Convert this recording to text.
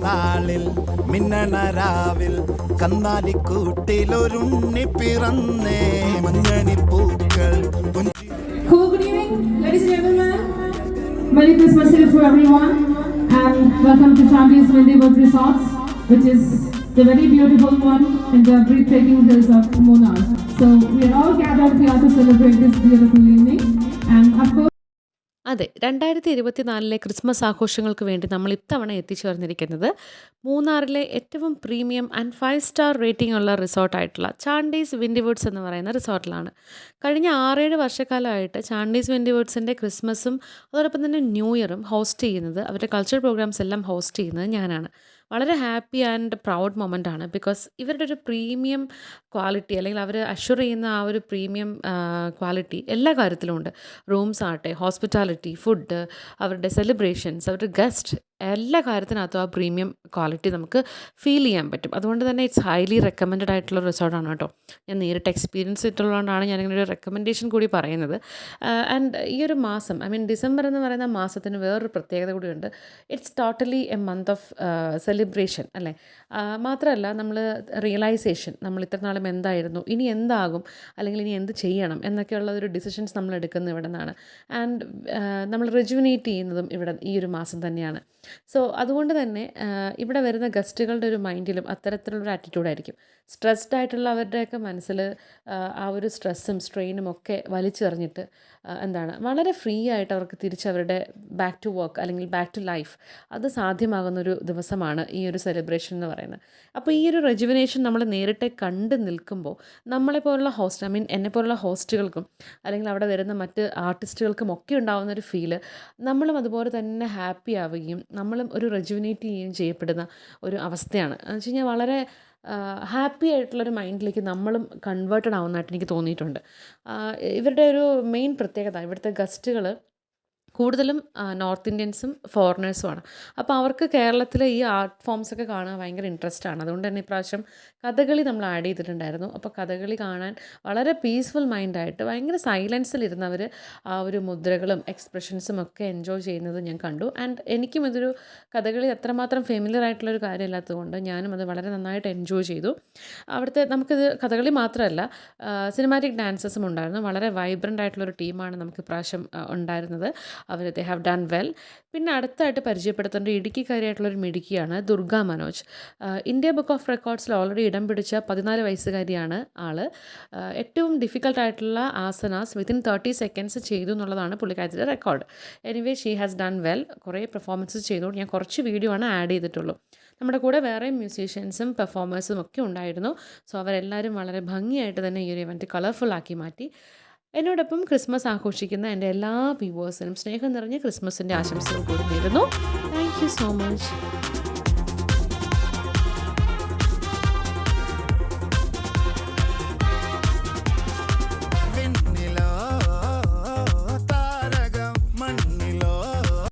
നാളിൽ മിന്നണരാവിൽ കന്നാലിക്കൂട്ടിലൊരുണ്ണി പിറന്നേ മഞ്ഞണി പൂക്കൾ. Cool, good evening, ladies and gentlemen. Merry Christmas Eve to everyone, and welcome to Chandi's Windywood Resorts, which is the very beautiful one in the breathtaking hills of Munnar. So we are all gathered here to celebrate this beautiful evening, and of course. അതെ, 2024 Christmas ആഘോഷങ്ങൾക്ക് വേണ്ടി നമ്മൾ ഇത്തവണ എത്തിച്ചേർന്നിരിക്കുന്നത് മൂന്നാറിലെ ഏറ്റവും premium and 5 star rating ഉള്ള റിസോർട്ടായിട്ടുള്ള ചാണ്ടീസ് വിൻഡിവുഡ്സ് എന്ന് പറയുന്ന റിസോർട്ടിലാണ്. കഴിഞ്ഞ 6-7 വർഷക്കാലമായിട്ട് ചാണ്ടീസ് വിൻഡിവുഡ്സിൻ്റെ ക്രിസ്മസും അതോടൊപ്പം തന്നെ ന്യൂ ഇയറും ഹോസ്റ്റ് ചെയ്യുന്നത്, അവരുടെ കൾച്ചറൽ പ്രോഗ്രാംസ് എല്ലാം ഹോസ്റ്റ് ചെയ്യുന്നത് ഞാനാണ്. വളരെ ഹാപ്പി ആൻഡ് പ്രൗഡ് മൊമെൻ്റ് ആണ്. ബിക്കോസ് ഇവരുടെ ഒരു പ്രീമിയം ക്വാളിറ്റി, അല്ലെങ്കിൽ അവർ അഷ്വർ ചെയ്യുന്ന ആ ഒരു പ്രീമിയം ക്വാളിറ്റി എല്ലാ കാര്യത്തിലും ഉണ്ട്. റൂംസ് ആകട്ടെ, ഹോസ്പിറ്റാലിറ്റി, ഫുഡ്, അവരുടെ സെലിബ്രേഷൻസ്, അവരുടെ ഗസ്റ്റ്, എല്ലാ കാര്യത്തിനകത്തും ആ പ്രീമിയം ക്വാളിറ്റി നമുക്ക് ഫീൽ ചെയ്യാൻ പറ്റും. അതുകൊണ്ട് തന്നെ ഇറ്റ്സ് ഹൈലി റെക്കമെൻഡഡ് ആയിട്ടുള്ള റിസോർട്ടാണ് കേട്ടോ. ഞാൻ നേരിട്ട് എക്സ്പീരിയൻസ് ചെയ്തിട്ടുള്ളതുകൊണ്ടാണ് ഞാനിങ്ങനെ ഒരു റെക്കമെൻഡേഷൻ കൂടി പറയുന്നത്. ആൻഡ് ഈ ഒരു മാസം, ഐ മീൻ ഡിസംബർ എന്ന് പറയുന്ന മാസത്തിന് വേറൊരു പ്രത്യേകത കൂടിയുണ്ട്. It's totally A month of celebration അല്ലേ. മാത്രമല്ല നമ്മൾ റിയലൈസേഷൻ, നമ്മൾ ഇത്ര നാളും എന്തായിരുന്നു, ഇനി എന്താകും, അല്ലെങ്കിൽ ഇനി എന്ത് ചെയ്യണം എന്നൊക്കെയുള്ള ഒരു ഡിസിഷൻസ് നമ്മൾ എടുക്കുന്നത് ഇവിടെ നിന്നാണ്. ആൻഡ് നമ്മൾ റിജുവിനേറ്റ് ചെയ്യുന്നതും ഇവിടെ ഈ ഒരു മാസം തന്നെയാണ്. സോ അതുകൊണ്ട് തന്നെ ഇവിടെ വരുന്ന ഗസ്റ്റുകളുടെ ഒരു മൈൻഡിലും അത്തരത്തിലുള്ളൊരു ആറ്റിറ്റ്യൂഡായിരിക്കും. സ്ട്രെസ്ഡ് ആയിട്ടുള്ള അവരുടെയൊക്കെ മനസ്സിൽ ആ ഒരു സ്ട്രെസ്സും സ്ട്രെയിനും ഒക്കെ വലിച്ചെറിഞ്ഞിട്ട് വളരെ ഫ്രീ ആയിട്ട് അവർക്ക് തിരിച്ചവരുടെ ബാക്ക് ടു വർക്ക് അല്ലെങ്കിൽ ബാക്ക് ടു ലൈഫ് അത് സാധ്യമാകുന്നൊരു ദിവസമാണ് ഈ ഒരു സെലിബ്രേഷൻ എന്ന് പറയുന്നത്. അപ്പോൾ ഈ ഒരു റെജുവിനേഷൻ നമ്മൾ നേരിട്ട് കണ്ട് നിൽക്കുമ്പോൾ നമ്മളെപ്പോലുള്ള ഹോസ്റ്റ്, ഐ മീൻ എന്നെപ്പോലുള്ള ഹോസ്റ്റുകൾക്കും അല്ലെങ്കിൽ അവിടെ വരുന്ന മറ്റ് ആർട്ടിസ്റ്റുകൾക്കും ഒക്കെ ഉണ്ടാകുന്നൊരു ഫീല് നമ്മളും അതുപോലെ തന്നെ ഹാപ്പി ആവുകയും നമ്മളും ഒരു റെജുവിനേറ്റ് ചെയ്യുകയും ചെയ്യപ്പെടുന്ന ഒരു അവസ്ഥയാണ്. എന്ന് വെച്ച് കഴിഞ്ഞാൽ വളരെ ഹാപ്പി ആയിട്ടുള്ളൊരു മൈൻഡിലേക്ക് നമ്മളും കൺവേർട്ടഡ് ആവുന്നതായിട്ട് എനിക്ക് തോന്നിയിട്ടുണ്ട്. ഇവരുടെ ഒരു മെയിൻ പ്രത്യേകത, ഇവിടുത്തെ ഗസ്റ്റുകൾ കൂടുതലും നോർത്ത് ഇന്ത്യൻസും ഫോറിനേഴ്സുമാണ്. അപ്പോൾ അവർക്ക് കേരളത്തിലെ ഈ ആർട്ട് ഫോംസൊക്കെ കാണാൻ ഭയങ്കര ഇൻട്രസ്റ്റ് ആണ്. അതുകൊണ്ട് തന്നെ ഇപ്രാവശ്യം കഥകളി നമ്മൾ ആഡ് ചെയ്തിട്ടുണ്ടായിരുന്നു. അപ്പോൾ കഥകളി കാണാൻ വളരെ പീസ്ഫുൾ മൈൻഡായിട്ട് ഭയങ്കര സൈലൻസിലിരുന്നവർ ആ ഒരു മുദ്രകളും എക്സ്പ്രഷൻസും ഒക്കെ എൻജോയ് ചെയ്യുന്നത് ഞാൻ കണ്ടു. ആൻഡ് എനിക്കും ഇതൊരു കഥകളി അത്രമാത്രം ഫെമിലിയർ ആയിട്ടുള്ളൊരു കാര്യമില്ലാത്തതുകൊണ്ട് ഞാനും അത് വളരെ നന്നായിട്ട് എൻജോയ് ചെയ്തു. അവിടുത്തെ നമുക്കിത് കഥകളി മാത്രമല്ല, സിനിമാറ്റിക് ഡാൻസസും ഉണ്ടായിരുന്നു. വളരെ വൈബ്രൻ്റ് ആയിട്ടുള്ളൊരു ടീമാണ് നമുക്ക് ഇപ്രാവശ്യം ഉണ്ടായിരുന്നത്. അവർ ദേ ഹാവ് ഡൺ വെൽ. പിന്നെ അടുത്തായിട്ട് പരിചയപ്പെടുത്തേണ്ട ഇടുക്കിക്കാരിയായിട്ടുള്ളൊരു മിടുക്കിയാണ് Durga Manoj. India book of റെക്കോർഡ്സിൽ ഓൾറെഡി ഇടം പിടിച്ച 14 വയസ്സുകാരിയാണ് ആൾ. ഏറ്റവും ഡിഫിക്കൽട്ടായിട്ടുള്ള ആസനാസ് വിത്തിൻ 30 സെക്കൻഡ്സ് ചെയ്തു എന്നുള്ളതാണ് പുള്ളിക്കാരിയുടെ record. Anyway she has done well. കുറേ പെർഫോമൻസസ് ചെയ്തു. ഞാൻ കുറച്ച് വീഡിയോ ആണ് ആഡ് ചെയ്തിട്ടുള്ളൂ. നമ്മുടെ കൂടെ വേറെ മ്യൂസീഷ്യൻസും പെർഫോമേഴ്സും ഒക്കെ ഉണ്ടായിരുന്നു. സോ അവരെല്ലാവരും വളരെ ഭംഗിയായിട്ട് തന്നെ ഈ ഒരു ഇവൻറ്റ് കളർഫുള്ളാക്കി മാറ്റി. എന്നോടൊപ്പം ക്രിസ്മസ് ആഘോഷിക്കുന്ന എൻ്റെ എല്ലാ വ്യൂവേഴ്സിനും സ്നേഹം നിറഞ്ഞ ക്രിസ്മസിൻ്റെ ആശംസകൾ കൂടി നേരുന്നു. Thank you so much.